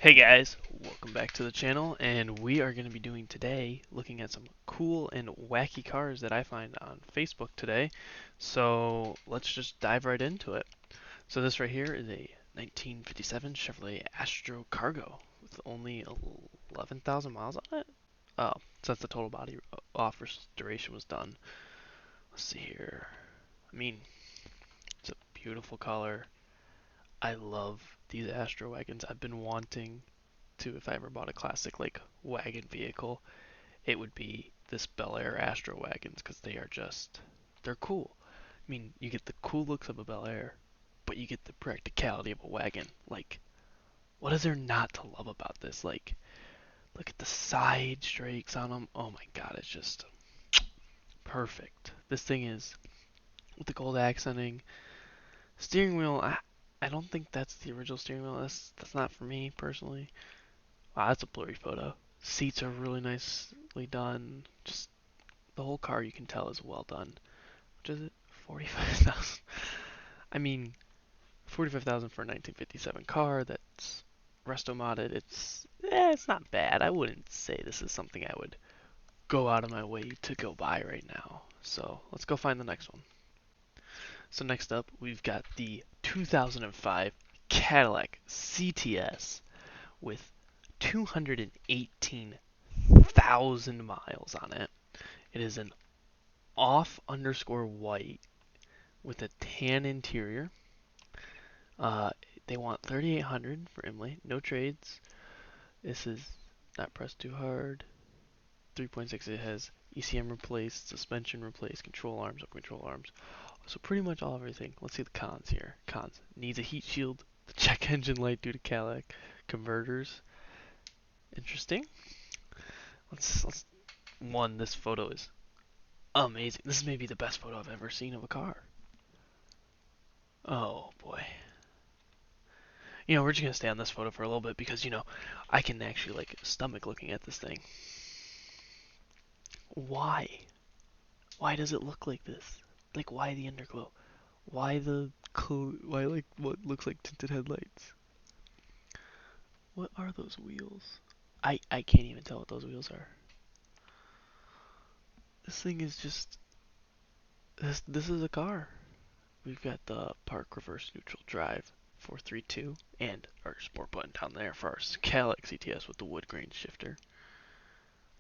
Hey guys, welcome back to the channel, and we are going to be doing today looking at some cool and wacky cars that I find on Facebook today. So let's just dive right into it. So this right here is a 1957 Chevrolet Astro Cargo with only 11,000 miles on it. Oh, since the total body off restoration was done. Let's see here. I mean, it's a beautiful color. I love these Astro wagons. I've been wanting to, if I ever bought a classic like wagon vehicle, it would be this Bel Air Astro wagons because they're cool. I mean, you get the cool looks of a Bel Air, but you get the practicality of a wagon. Like, what is there not to love about this? Like, look at the side strakes on them. Oh my god, it's just perfect. This thing is with the gold accenting. Steering wheel, I don't think that's the original steering wheel. That's not for me personally. Wow, that's a blurry photo. Seats are really nicely done. Just the whole car you can tell is well done. Which is it? 45,000. I mean, 45,000 for a 1957 car that's resto modded. It's not bad. I wouldn't say this is something I would go out of my way to go buy right now. So let's go find the next one. So next up, we've got the 2005 Cadillac CTS with 218,000 miles on it. It is an off underscore white with a tan interior. Uh, they want 3,800 for Imlay. No trades. This is not pressed too hard. 3.6. It has ECM replaced, suspension replaced, control arms, up control arms. So pretty much all everything. Let's see the cons here. Cons. Needs a heat shield. The check engine light due to Cadillac converters. Interesting. Let's one. This photo is amazing. This is maybe the best photo I've ever seen of a car. Oh boy. We're just gonna stay on this photo for a little bit because I can actually like stomach looking at this thing. Why? Why does it look like this? Like why the underglow? Why like what looks like tinted headlights? What are those wheels? I can't even tell what those wheels are. This thing is just this is a car. We've got the park reverse neutral drive 432 and our sport button down there for our Cadillac CTS with the wood grain shifter.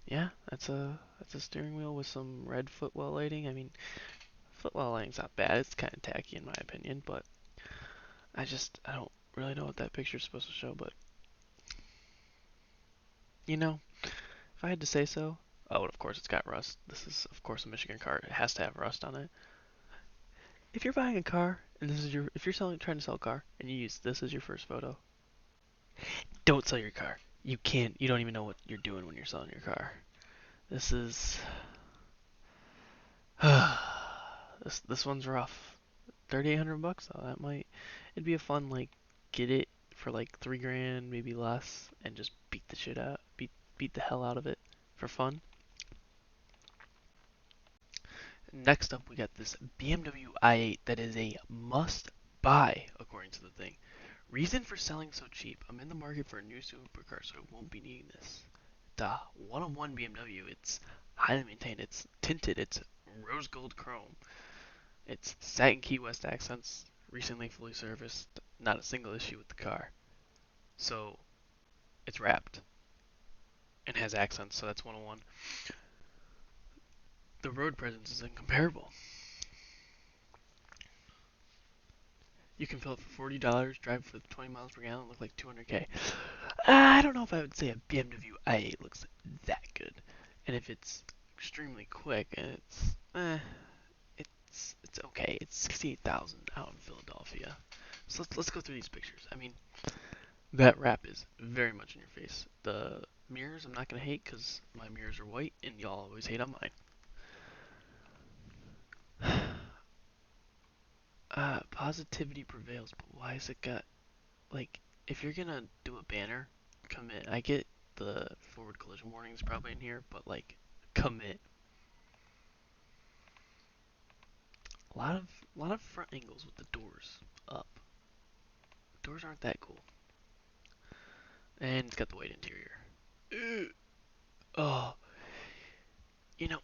Yeah, that's a steering wheel with some red footwell lighting. I mean, footwell lighting's not bad. It's kind of tacky in my opinion, but I don't really know what that picture's supposed to show. But if I had to say so, oh, and of course it's got rust. This is of course a Michigan car. It has to have rust on it. If you're buying a car and if you're trying to sell a car and you use this as your first photo, don't sell your car. You can't. You don't even know what you're doing when you're selling your car. This is this one's rough. 3,800 bucks though. It'd be a fun like get it for like 3 grand, maybe less, and just beat the hell out of it for fun. Next up, we got this BMW i8 that is a must buy according to the thing. Reason for selling so cheap? I'm in the market for a new supercar, so I won't be needing this. The one-on-one BMW. It's highly maintained. It's tinted. It's rose gold chrome. It's satin Key West accents. Recently fully serviced. Not a single issue with the car. So it's wrapped and has accents. So that's 101. The road presence is incomparable. You can fill it for $40, drive for 20 miles per gallon, look like 200K. I don't know if I would say a BMW i8 looks that good. And if it's extremely quick and it's okay. It's 68,000 out in Philadelphia. So let's go through these pictures. I mean, that wrap is very much in your face. The mirrors I'm not gonna hate because my mirrors are white and y'all always hate on mine. Positivity prevails, but why is it got like if you're gonna do a banner, commit. I get the forward collision warnings probably in here, but like commit. A lot of front angles with the doors up. Doors aren't that cool. And it's got the white interior. Ugh. Oh, you know,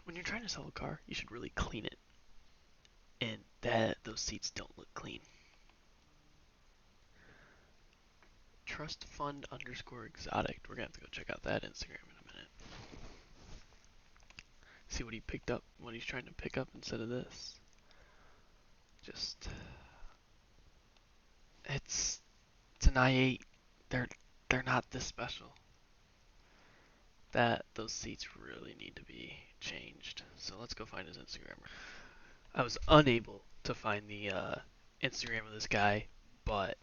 when you're trying to sell a car, you should really clean it. And those seats don't look clean. Trust fund underscore exotic. We're gonna have to go check out that Instagram in a minute. See what he picked up, what he's trying to pick up instead of this. Just, it's an i8. They're they're not this special. Those seats really need to be changed. So let's go find his Instagram. I was unable to find the Instagram of this guy, but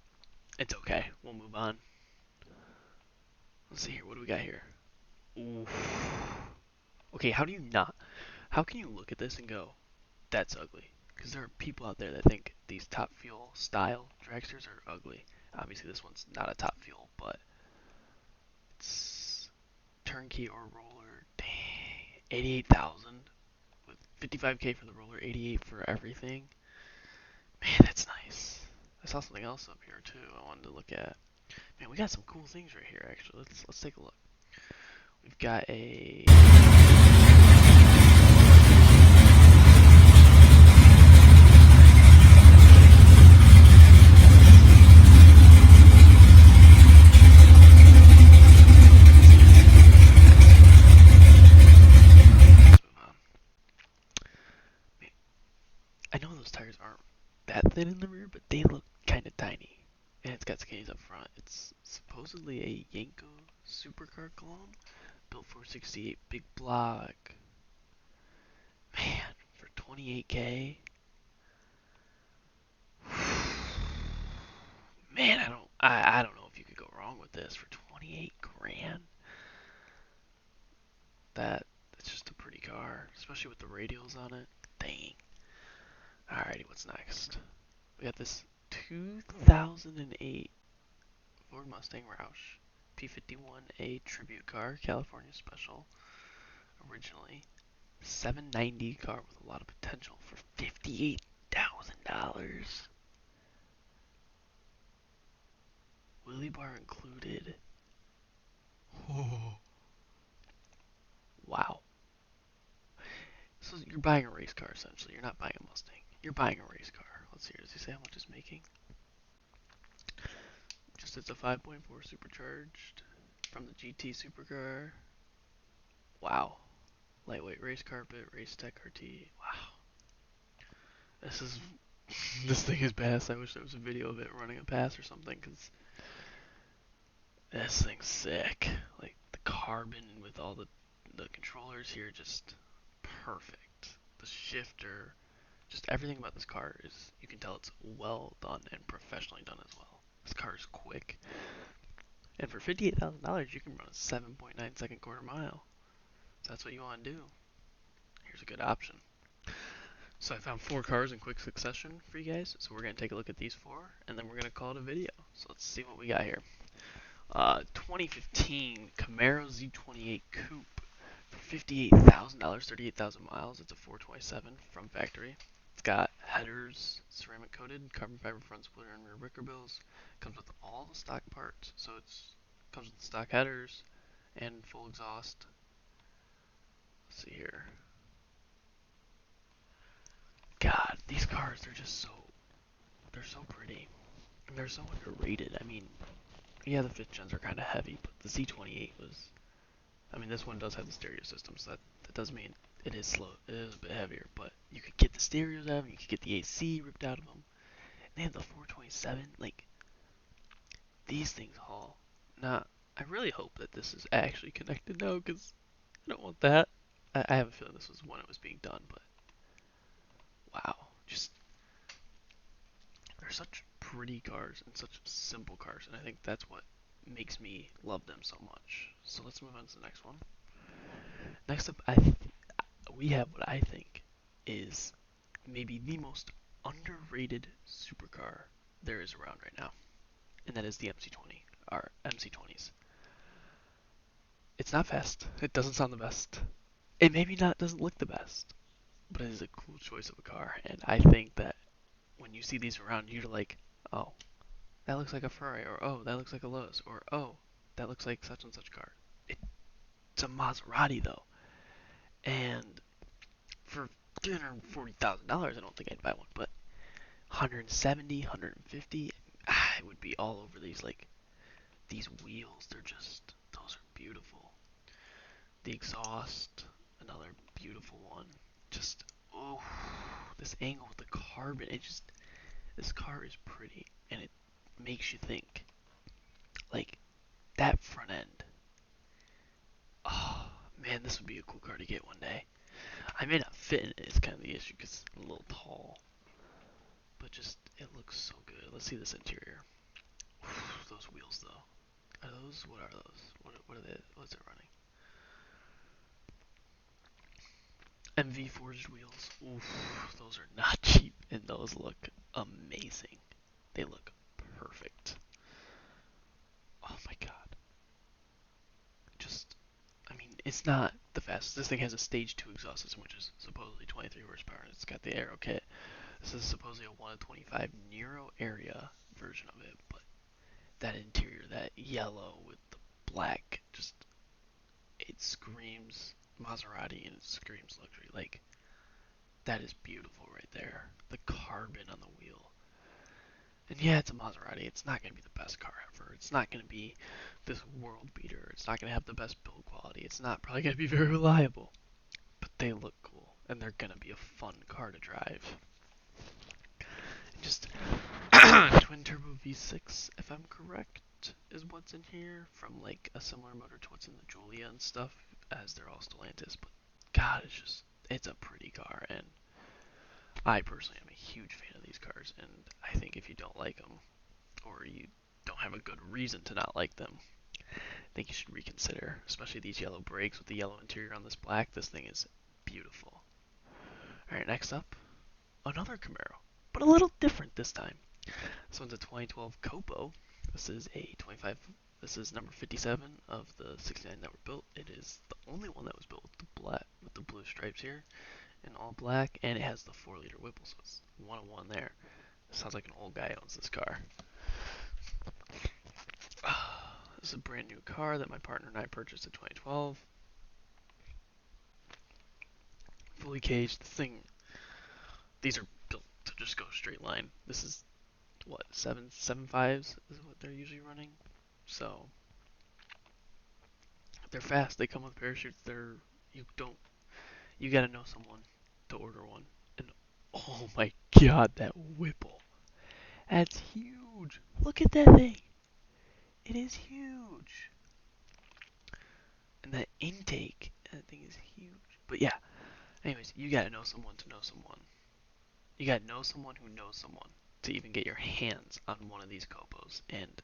it's okay. We'll move on. Let's see here. What do we got here? Ooh. Okay, how do you not? How can you look at this and go, that's ugly? Because there are people out there that think these Top Fuel style dragsters are ugly. Obviously, this one's not a Top Fuel, but it's turnkey or roller. Dang, 88,000 with 55K for the roller, 88 for everything. Man, that's nice. I saw something else up here too. I wanted to look at. Man, we got some cool things right here. Actually, let's take a look. We've got a. I know those tires aren't that thin in the rear, but they look kind of tiny. And it's got skinnies up front. It's supposedly a Yenko supercar clone, built for 68 big block. Man, for 28K. Man, I don't know if you could go wrong with this for 28 grand. That's just a pretty car, especially with the radials on it. Dang. Alrighty, what's next? We got this 2008 Ford Mustang Roush P51A tribute car, California special. Originally 790 car with a lot of potential for $58,000. Wheelie bar included. Oh, wow. So you're buying a race car essentially. You're not buying a Mustang. You're buying a race car. Let's see. Does he say how much it's making? Just it's a 5.4 supercharged from the GT supercar. Wow. Lightweight race carpet, race tech RT. Wow. This is this thing is badass. I wish there was a video of it running a pass or something, because this thing's sick. Like the carbon with all the controllers here, just perfect. The shifter, just everything about this car is, you can tell it's well done and professionally done as well. This car is quick, and for $58,000, you can run a 7.9 second quarter mile. So that's what you want to do. Here's a good option. So I found 4 cars in quick succession for you guys. So we're going to take a look at these 4, and then we're going to call it a video. So let's see what we got here. 2015 Camaro Z28 Coupe for $58,000, 38,000 miles. It's a 427 from factory. It's got headers, ceramic coated, carbon fiber front splitter and rear wicker bills. Comes with all the stock parts. So comes with stock headers and full exhaust. Let's see here. God, these cars, they're so pretty. And they're so underrated. I mean, yeah, the 5th gens are kind of heavy, but the Z28 was, I mean, this one does have the stereo system, so that does mean it is slow. It is a bit heavier, but you could get the stereos out of them, you could get the AC ripped out of them. And they have the 427, like, these things haul. Now, I really hope that this is actually connected now, because I don't want that. I have a feeling this was when it was being done, but wow, just, they're such pretty cars and such simple cars, and I think that's what makes me love them so much. So let's move on to the next one. Next up, we have what I think is maybe the most underrated supercar there is around right now, and that is the MC20, or MC20s. It's not fast. It doesn't sound the best. It maybe not doesn't look the best, but it is a cool choice of a car, and I think that when you see these around, you're like, oh, that looks like a Ferrari, or oh, that looks like a Lotus, or oh, that looks like such and such car. It's a Maserati though, and for $340,000, I don't think I'd buy one, but 170, 150, it would be all over these like these wheels. Those are beautiful. The exhaust, another beautiful one. Just oh, this angle with the carbon. This car is pretty, and it makes you think. Like that front end. Oh man, this would be a cool car to get one day. I may not fit in it. It's kind of the issue because it's a little tall, but just it looks so good. Let's see this interior. Those wheels though. Are those? What are those? What are they? What's it running? MV forged wheels. Oof, those are not cheap, and those look amazing. They look perfect. Oh my god. Just, I mean, it's not the fastest. This thing has a stage 2 exhaust system, which is supposedly 23 horsepower, and it's got the aero kit. This is supposedly a 1 in 25 Nero area version of it, but that interior, that yellow with the black, just, it screams Maserati and it screams luxury. Like, that is beautiful right there. The carbon on the wheel. And yeah, it's a Maserati. It's not going to be the best car ever. It's not going to be this world beater. It's not going to have the best build quality. It's not probably going to be very reliable. But they look cool. And they're going to be a fun car to drive. Just twin turbo V6, if I'm correct, is what's in here. From like a similar motor to what's in the Giulia and stuff, as they're all Stellantis. But God, it's a pretty car. And I personally am a huge fan of these cars. And I think if you don't like them, or you don't have a good reason to not like them, I think you should reconsider. Especially these yellow brakes with the yellow interior on this black. This thing is beautiful. Alright, next up, another Camaro, but a little different this time. This one's a 2012 Copo. This is a 25. This is number 57 of the 69 that were built. It is the only one that was built with the blue stripes here, in all black, and it has the 4-liter Whipple, so it's 101 there. Sounds like an old guy owns this car. This is a brand new car that my partner and I purchased in 2012. Fully caged. These are built to just go straight line. This is what, 7.75s is what they're usually running. So they're fast. They come with parachutes. You gotta know someone to order one. And oh my god, that Whipple. That's huge. Look at that thing. It is huge. And that intake, that thing is huge. But yeah, anyways, you gotta know someone to know someone. You gotta know someone who knows someone to even get your hands on one of these Copos. And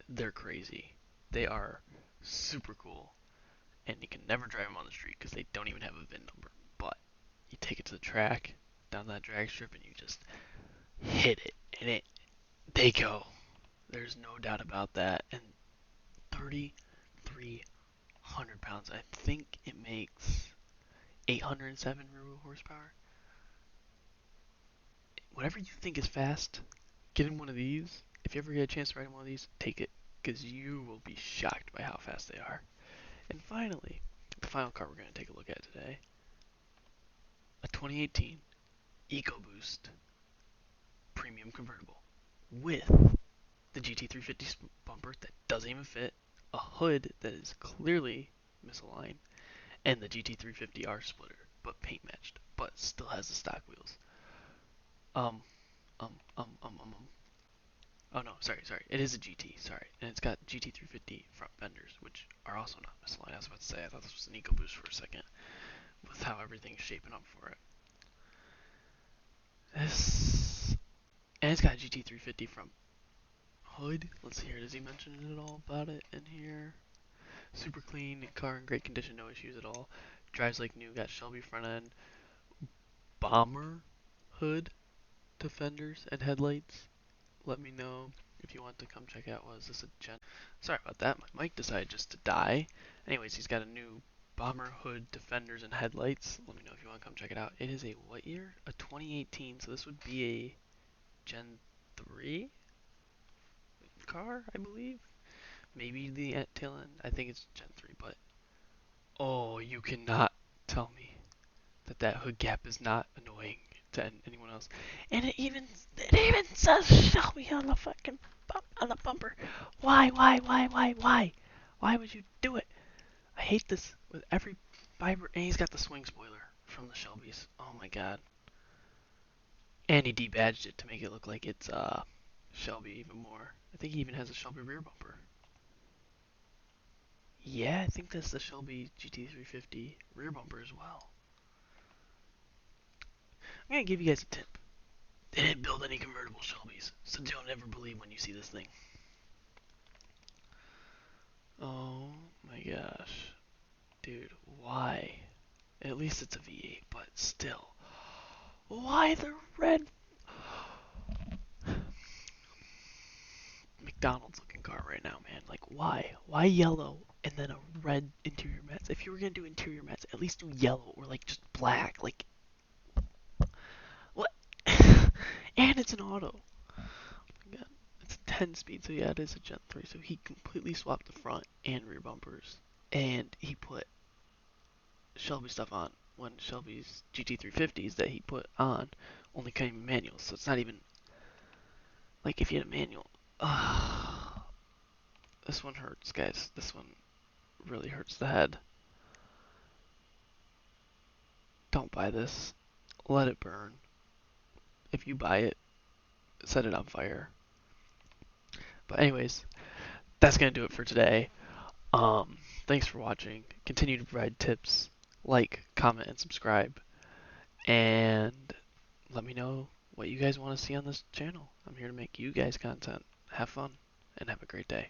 they're crazy. They are super cool. And you can never drive them on the street because they don't even have a VIN number. But you take it to the track, down that drag strip, and you just hit it. And they go. There's no doubt about that. And 3,300 pounds. I think it makes 807 real horsepower. Whatever you think is fast, get in one of these. If you ever get a chance to ride in one of these, take it, because you will be shocked by how fast they are. And finally, the final car we're going to take a look at today, a 2018 EcoBoost premium convertible with the GT350 bumper that doesn't even fit, a hood that is clearly misaligned, and the GT350R splitter, but paint matched, but still has the stock wheels. Um, um, um, um, um, um. Oh no, sorry. It is a GT, sorry. And it's got GT350 front fenders, which are also not misaligned. I was about to say, I thought this was an EcoBoost for a second, with how everything's shaping up for it. This, and it's got a GT350 front hood. Let's hear, does he mention it at all about it in here? Super clean, car in great condition, no issues at all. Drives like new, got Shelby front end, bomber hood, defenders, and headlights. Let me know if you want to come check out. Was this a gen? Sorry about that. My mic decided just to die. Anyways, he's got a new bomber hood, defenders, and headlights. Let me know if you want to come check it out. It is a what year? A 2018. So this would be a Gen 3. car, I believe. Maybe the tail end. I think it's Gen 3, but oh, you cannot tell me that that hood gap is not annoying to anyone else. And it even says Shelby on the fucking on the bumper. Why? Why would you do it? I hate this with every fiber. And he's got the swing spoiler from the Shelbys. Oh my god. And he debadged it to make it look like it's Shelby even more. I think he even has a Shelby rear bumper. Yeah, I think that's the Shelby GT350 rear bumper as well. I'm gonna give you guys a tip. They didn't build any convertible Shelbys, so don't ever believe when you see this thing. Oh my gosh. Dude, why? At least it's a V8, but still. Why the red McDonald's looking car right now, man? Like, why? Why yellow and then a red interior mats? If you were gonna do interior mats, at least do yellow or like just black. Like, what? And it's an auto. Oh my god. It's a 10 speed, so yeah, it is a Gen 3. So he completely swapped the front and rear bumpers. And he put Shelby stuff on when Shelby's GT350s that he put on only came in manuals. So it's not even like if you had a manual. This one hurts, guys. This one really hurts the head. Don't buy this. Let it burn. If you buy it, set it on fire. But anyways, that's gonna do it for today. Thanks for watching. Continue to provide tips, like, comment, and subscribe. And let me know what you guys want to see on this channel. I'm here to make you guys content. Have fun and have a great day.